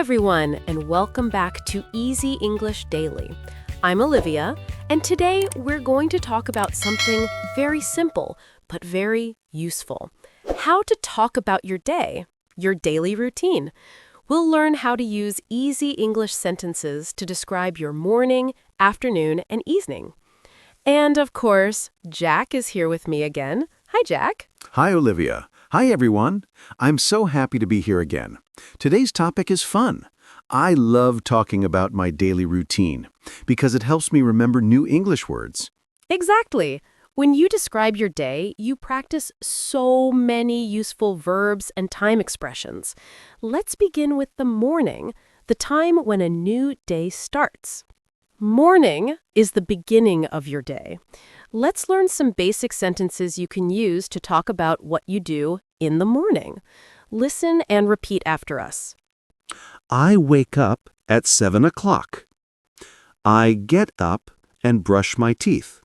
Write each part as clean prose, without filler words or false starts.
everyone, and welcome back to Easy English Daily. I'm Olivia, and today we're going to talk about something very simple, but very useful. How to talk about your day, your daily routine. We'll learn how to use easy English sentences to describe your morning, afternoon, and evening. And of course, Jack is here with me again. Hi, Jack. Hi, Olivia. Hi, everyone. I'm so happy to be here again. Today's topic is fun. I love talking about my daily routine because it helps me remember new English words. Exactly. When you describe your day, you practice so many useful verbs and time expressions. Let's begin with the morning, the time when a new day starts. Morning is the beginning of your day. Let's learn some basic sentences you can use to talk about what you do in the morning. Listen and repeat after us. I wake up at 7 o'clock. I get up and brush my teeth.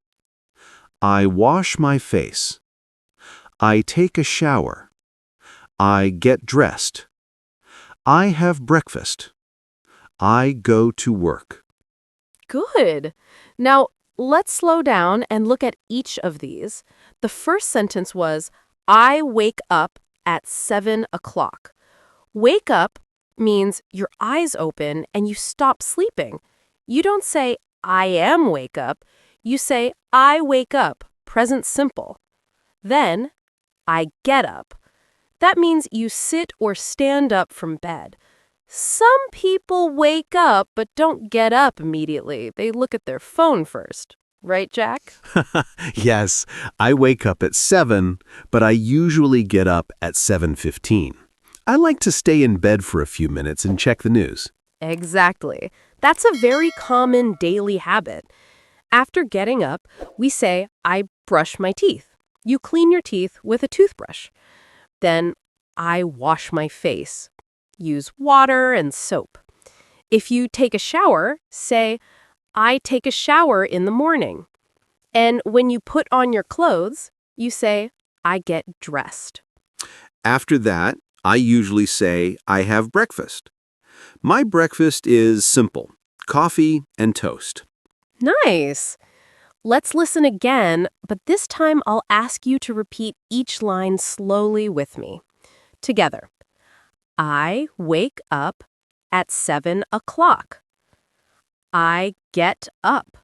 I wash my face. I take a shower. I get dressed. I have breakfast. I go to work. Good. Now, let's slow down and look at each of these. The first sentence was, I wake up at 7 o'clock. Wake up means your eyes open and you stop sleeping. You don't say, I am wake up. You say, I wake up, present simple. Then, I get up. That means you sit or stand up from bed. Some people wake up but don't get up immediately. They look at their phone first. Right, Jack? Yes, I wake up at 7, but I usually get up at 7:15. I like to stay in bed for a few minutes and check the news. Exactly. That's a very common daily habit. After getting up, we say, I brush my teeth. You clean your teeth with a toothbrush. Then, I wash my face. Use water and soap. If you take a shower, say, I take a shower in the morning. And when you put on your clothes, you say, I get dressed. After that, I usually say I have breakfast. My breakfast is simple: coffee and toast. Nice. Let's listen again, but this time I'll ask you to repeat each line slowly with me. Together. I wake up at 7 o'clock. I get up.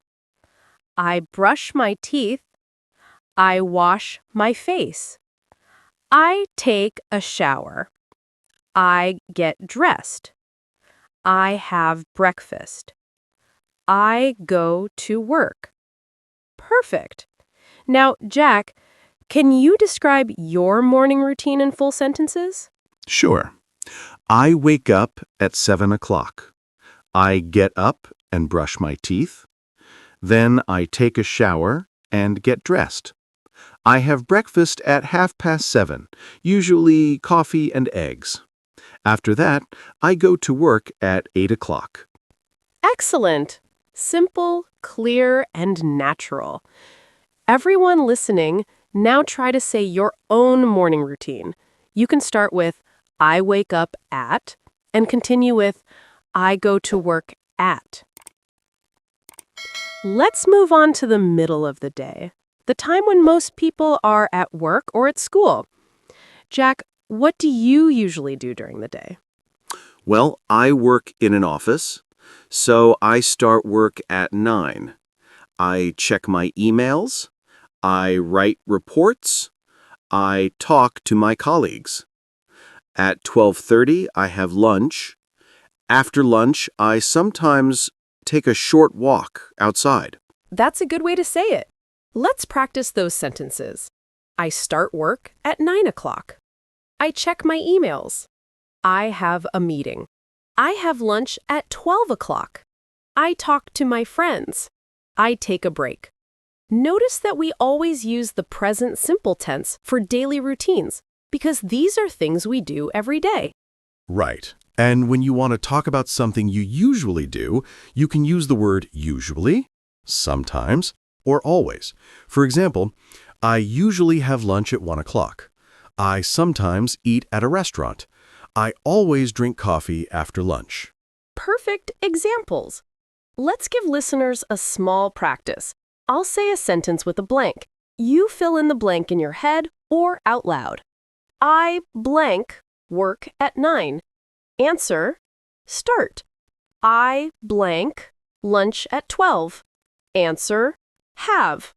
I brush my teeth. I wash my face. I take a shower. I get dressed. I have breakfast. I go to work. Perfect. Now, Jack, can you describe your morning routine in full sentences? Sure. I wake up at 7 o'clock. I get up and brush my teeth. Then I take a shower and get dressed. I have breakfast at 7:30, usually coffee and eggs. After that, I go to work at 8 o'clock. Excellent. Simple, clear, and natural. Everyone listening, now try to say your own morning routine. You can start with, I wake up at, and continue with, I go to work at. Let's move on to the middle of the day, the time when most people are at work or at school. Jack, what do you usually do during the day? Well, I work in an office, so I start work at 9. I check my emails. I write reports. I talk to my colleagues. At 12:30, I have lunch. After lunch, I sometimes take a short walk outside. That's a good way to say it. Let's practice those sentences. I start work at 9 o'clock. I check my emails. I have a meeting. I have lunch at 12 o'clock. I talk to my friends. I take a break. Notice that we always use the present simple tense for daily routines because these are things we do every day. Right. And when you want to talk about something you usually do, you can use the word usually, sometimes, or always. For example, I usually have lunch at 1 o'clock. I sometimes eat at a restaurant. I always drink coffee after lunch. Perfect examples. Let's give listeners a small practice. I'll say a sentence with a blank. You fill in the blank in your head or out loud. I blank work at 9. Answer, start. I blank lunch at 12. Answer, have.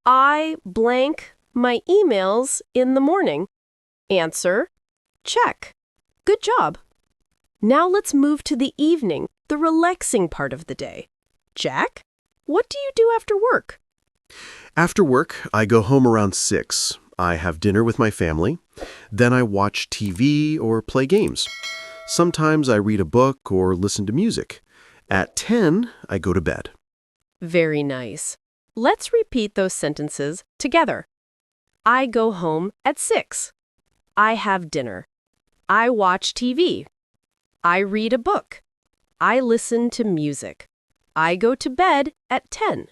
I blank my emails in the morning. Answer, check. Good job. Now let's move to the evening, the relaxing part of the day. Jack, what do you do after work? After work, I go home around 6. I have dinner with my family. Then I watch TV or play games. Sometimes I read a book or listen to music. At 10, I go to bed. Very nice. Let's repeat those sentences together. I go home at 6. I have dinner. I watch TV. I read a book. I listen to music. I go to bed at 10.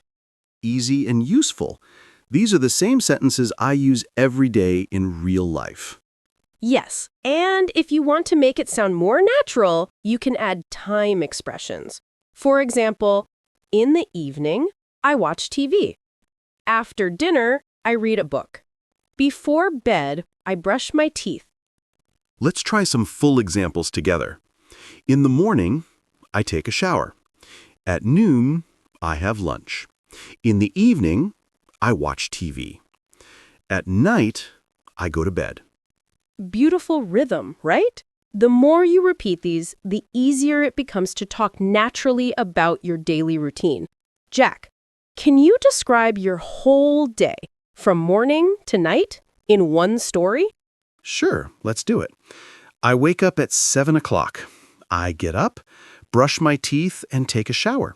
Easy and useful. These are the same sentences I use every day in real life. Yes, and if you want to make it sound more natural, you can add time expressions. For example, in the evening, I watch TV. After dinner, I read a book. Before bed, I brush my teeth. Let's try some full examples together. In the morning, I take a shower. At noon, I have lunch. In the evening, I watch TV. At night, I go to bed. Beautiful rhythm, right? The more you repeat these, the easier it becomes to talk naturally about your daily routine. Jack, can you describe your whole day, from morning to night, in one story? Sure, let's do it. I wake up at 7 o'clock. I get up, brush my teeth, and take a shower.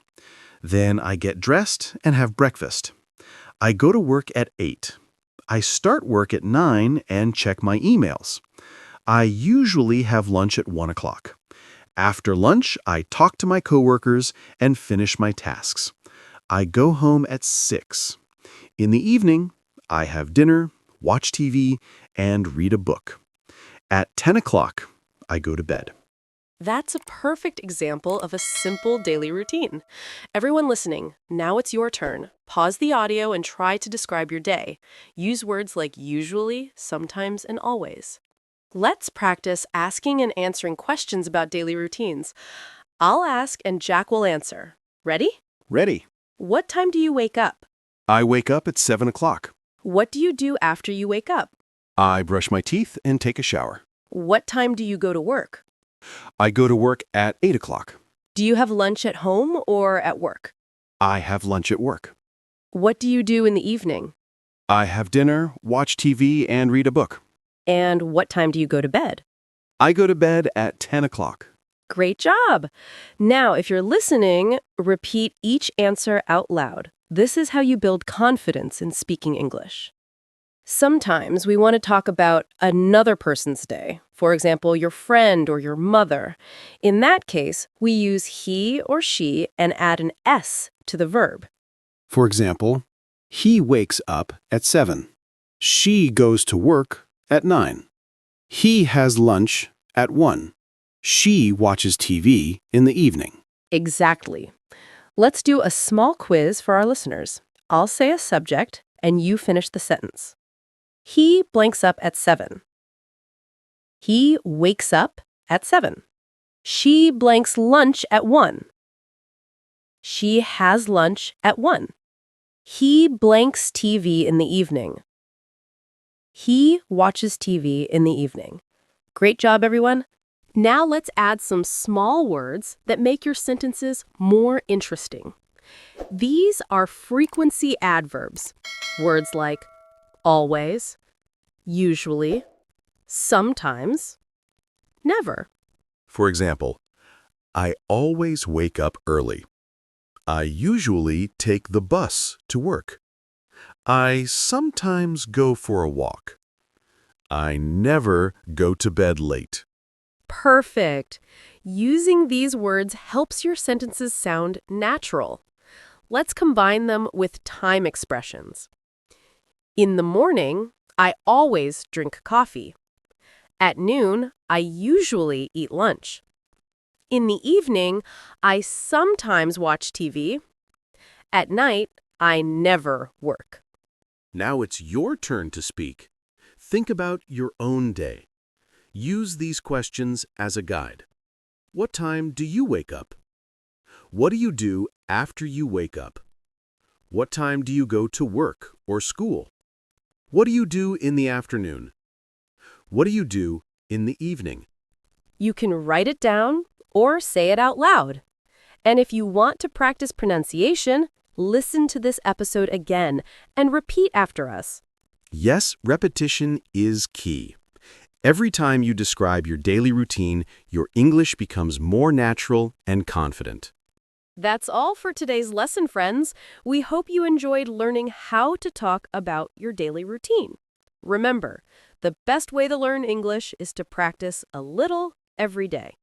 Then I get dressed and have breakfast. I go to work at 8. I start work at 9 and check my emails. I usually have lunch at 1 o'clock. After lunch, I talk to my coworkers and finish my tasks. I go home at 6. In the evening, I have dinner, watch TV, and read a book. At 10 o'clock, I go to bed. That's a perfect example of a simple daily routine. Everyone listening, now it's your turn. Pause the audio and try to describe your day. Use words like usually, sometimes, and always. Let's practice asking and answering questions about daily routines. I'll ask and Jack will answer. Ready? Ready. What time do you wake up? I wake up at 7 o'clock. What do you do after you wake up? I brush my teeth and take a shower. What time do you go to work? I go to work at 8 o'clock. Do you have lunch at home or at work? I have lunch at work. What do you do in the evening? I have dinner, watch TV, and read a book. And what time do you go to bed? I go to bed at 10 o'clock. Great job! Now, if you're listening, repeat each answer out loud. This is how you build confidence in speaking English. Sometimes we want to talk about another person's day, for example, your friend or your mother. In that case, we use he or she and add an S to the verb. For example, he wakes up at 7. She goes to work at 9. He has lunch at 1. She watches TV in the evening. Exactly. Let's do a small quiz for our listeners. I'll say a subject, and you finish the sentence. He blanks up at 7. He wakes up at 7. She blanks lunch at 1. She has lunch at 1. He blanks TV in the evening. He watches TV in the evening. Great job, everyone. Now let's add some small words that make your sentences more interesting. These are frequency adverbs. Words like always, usually, sometimes, never. For example, I always wake up early. I usually take the bus to work. I sometimes go for a walk. I never go to bed late. Perfect. Using these words helps your sentences sound natural. Let's combine them with time expressions. In the morning, I always drink coffee. At noon, I usually eat lunch. In the evening, I sometimes watch TV. At night, I never work. Now it's your turn to speak. Think about your own day. Use these questions as a guide. What time do you wake up? What do you do after you wake up? What time do you go to work or school? What do you do in the afternoon? What do you do in the evening? You can write it down or say it out loud. And if you want to practice pronunciation, listen to this episode again and repeat after us. Yes, repetition is key. Every time you describe your daily routine, your English becomes more natural and confident. That's all for today's lesson, friends. We hope you enjoyed learning how to talk about your daily routine. Remember, the best way to learn English is to practice a little every day.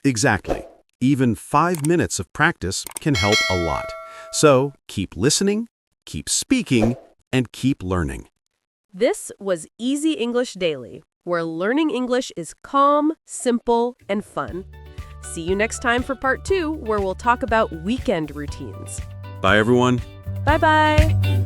Exactly. Even 5 minutes of practice can help a lot. So keep listening, keep speaking, and keep learning. This was Easy English Daily, where learning English is calm, simple, and fun. See you next time for part 2, where we'll talk about weekend routines. Bye, everyone. Bye-bye.